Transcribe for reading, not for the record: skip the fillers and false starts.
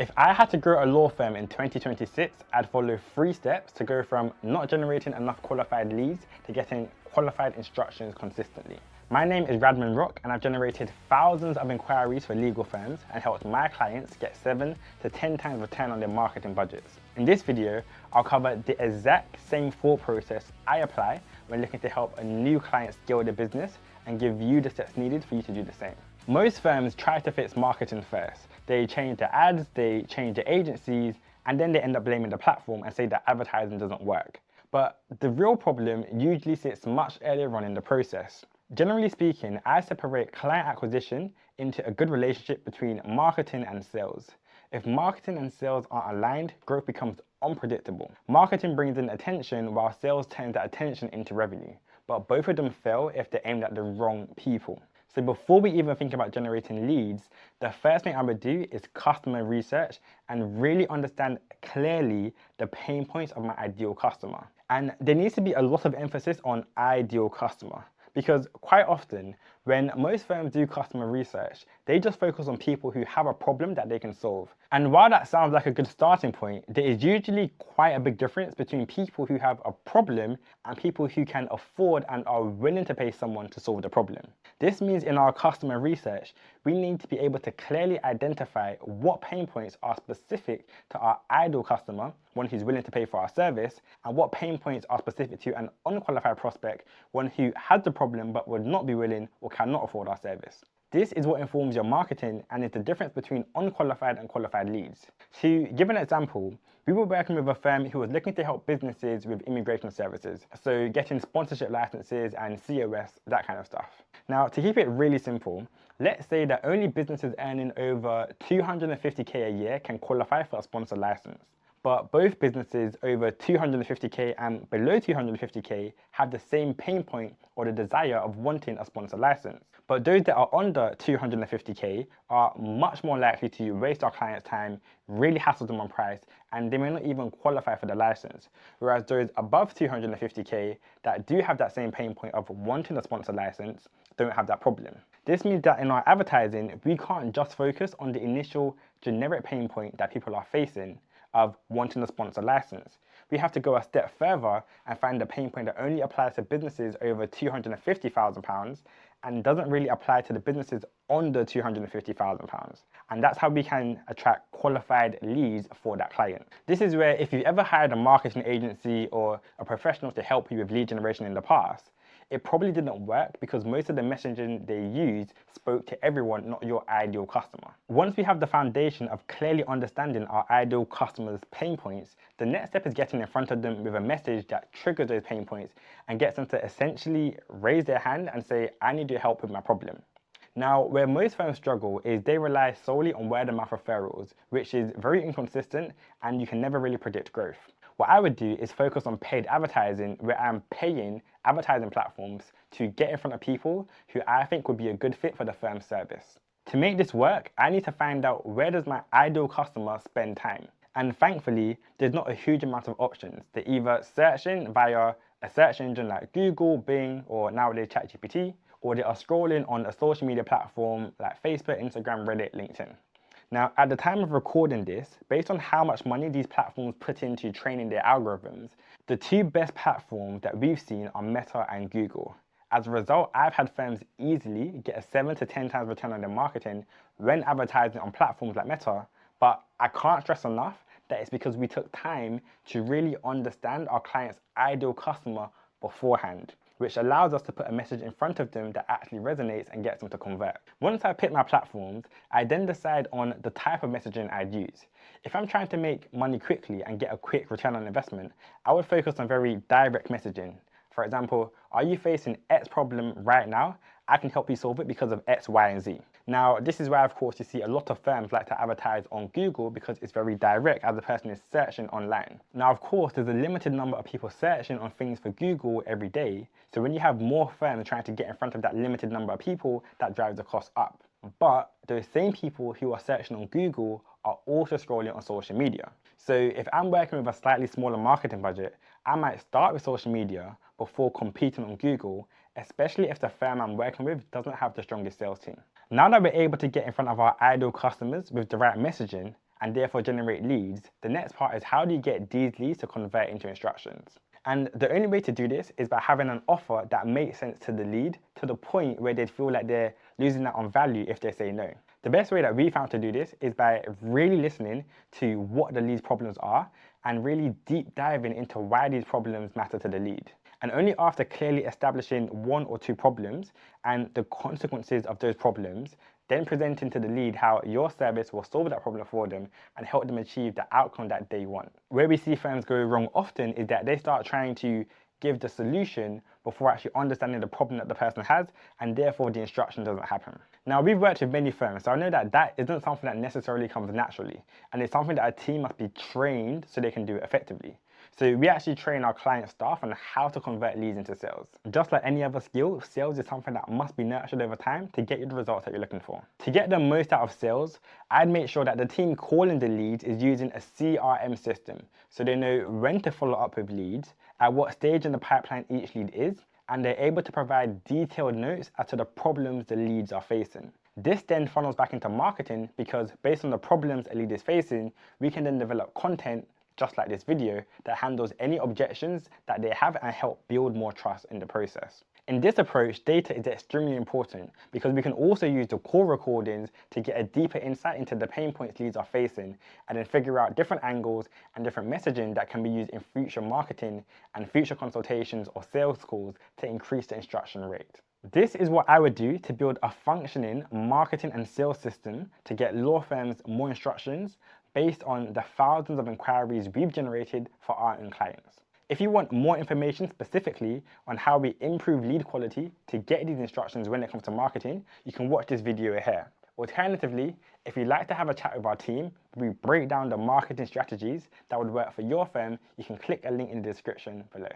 If I had to grow a law firm in 2026, I'd follow 3 steps to go from not generating enough qualified leads to getting qualified instructions consistently. My name is Radman Rock, and I've generated thousands of inquiries for legal firms and helped my clients get 7 to 10 times return on their marketing budgets. In this video, I'll cover the exact same thought process I apply when looking to help a new client scale their business and give you the steps needed for you to do the same. Most firms try to fix marketing first. They change their ads, they change their agencies, and then they end up blaming the platform and say that advertising doesn't work. But the real problem usually sits much earlier on in the process. Generally speaking, I separate client acquisition into a good relationship between marketing and sales. If marketing and sales aren't aligned, growth becomes unpredictable. Marketing brings in attention while sales turns that attention into revenue. But both of them fail if they're aimed at the wrong people. So before we even think about generating leads, the first thing I would do is customer research and really understand clearly the pain points of my ideal customer. And there needs to be a lot of emphasis on ideal customer. Because quite often, when most firms do customer research, they just focus on people who have a problem that they can solve. And while that sounds like a good starting point, there is usually quite a big difference between people who have a problem and people who can afford and are willing to pay someone to solve the problem. This means in our customer research, we need to be able to clearly identify what pain points are specific to our ideal customer, one who's willing to pay for our service, and what pain points are specific to an unqualified prospect, one who has the problem but would not be willing or cannot afford our service. This is what informs your marketing and is the difference between unqualified and qualified leads. To give an example, we were working with a firm who was looking to help businesses with immigration services, so getting sponsorship licenses and COS, that kind of stuff. Now, to keep it really simple, let's say that only businesses earning over $250K a year can qualify for a sponsor license. But both businesses over 250K and below 250K have the same pain point or the desire of wanting a sponsor license. But those that are under 250K are much more likely to waste our clients' time, really hassle them on price, and they may not even qualify for the license. Whereas those above 250K that do have that same pain point of wanting a sponsor license don't have that problem. This means that in our advertising, we can't just focus on the initial generic pain point that people are facing of wanting a sponsor license. We have to go a step further and find the pain point that only applies to businesses over £250,000 and doesn't really apply to the businesses under £250,000. And that's how we can attract qualified leads for that client. This is where if you've ever hired a marketing agency or a professional to help you with lead generation in the past, it probably didn't work because most of the messaging they used spoke to everyone, not your ideal customer. Once we have the foundation of clearly understanding our ideal customer's pain points, the next step is getting in front of them with a message that triggers those pain points and gets them to essentially raise their hand and say, I need your help with my problem. Now, where most firms struggle is they rely solely on word of mouth referrals, which is very inconsistent and you can never really predict growth. What I would do is focus on paid advertising, where I'm paying advertising platforms to get in front of people who I think would be a good fit for the firm's service. To make this work, I need to find out where does my ideal customer spend time. And thankfully, there's not a huge amount of options. They're either searching via a search engine like Google, Bing, or nowadays ChatGPT, or they are scrolling on a social media platform like Facebook, Instagram, Reddit, LinkedIn. Now, at the time of recording this, based on how much money these platforms put into training their algorithms, the 2 best platforms that we've seen are Meta and Google. As a result, I've had firms easily get a 7 to 10 times return on their marketing when advertising on platforms like Meta, but I can't stress enough that it's because we took time to really understand our client's ideal customer beforehand, which allows us to put a message in front of them that actually resonates and gets them to convert. Once I pick my platforms, I then decide on the type of messaging I'd use. If I'm trying to make money quickly and get a quick return on investment, I would focus on very direct messaging. For example, are you facing X problem right now? I can help you solve it because of X, Y, and Z. Now, this is where, of course, you see a lot of firms like to advertise on Google because it's very direct as the person is searching online. Now, of course, there's a limited number of people searching on things for Google every day. So when you have more firms trying to get in front of that limited number of people, that drives the cost up. But those same people who are searching on Google are also scrolling on social media. So if I'm working with a slightly smaller marketing budget, I might start with social media before competing on Google, especially if the firm I'm working with doesn't have the strongest sales team. Now that we're able to get in front of our ideal customers with the right messaging, and therefore generate leads, the next part is how do you get these leads to convert into instructions? And the only way to do this is by having an offer that makes sense to the lead to the point where they'd feel like they're losing out on value if they say no. The best way that we found to do this is by really listening to what the lead's problems are and really deep diving into why these problems matter to the lead. And only after clearly establishing one or two problems and the consequences of those problems, then presenting to the lead how your service will solve that problem for them and help them achieve the outcome that they want. Where we see firms go wrong often is that they start trying to give the solution before actually understanding the problem that the person has, and therefore the instruction doesn't happen. Now, we've worked with many firms, so I know that that isn't something that necessarily comes naturally, and it's something that a team must be trained so they can do it effectively. So we actually train our client staff on how to convert leads into sales. Just like any other skill, sales is something that must be nurtured over time to get you the results that you're looking for. To get the most out of sales, I'd make sure that the team calling the leads is using a CRM system, so they know when to follow up with leads, at what stage in the pipeline each lead is, and they're able to provide detailed notes as to the problems the leads are facing. This then funnels back into marketing because based on the problems a lead is facing, we can then develop content just like this video that handles any objections that they have and help build more trust in the process. In this approach, data is extremely important because we can also use the call recordings to get a deeper insight into the pain points leads are facing and then figure out different angles and different messaging that can be used in future marketing and future consultations or sales calls to increase the instruction rate. This is what I would do to build a functioning marketing and sales system to get law firms more instructions based on the thousands of inquiries we've generated for our own clients. If you want more information specifically on how we improve lead quality to get these instructions when it comes to marketing, you can watch this video here. Alternatively, if you'd like to have a chat with our team, we break down the marketing strategies that would work for your firm, you can click a link in the description below.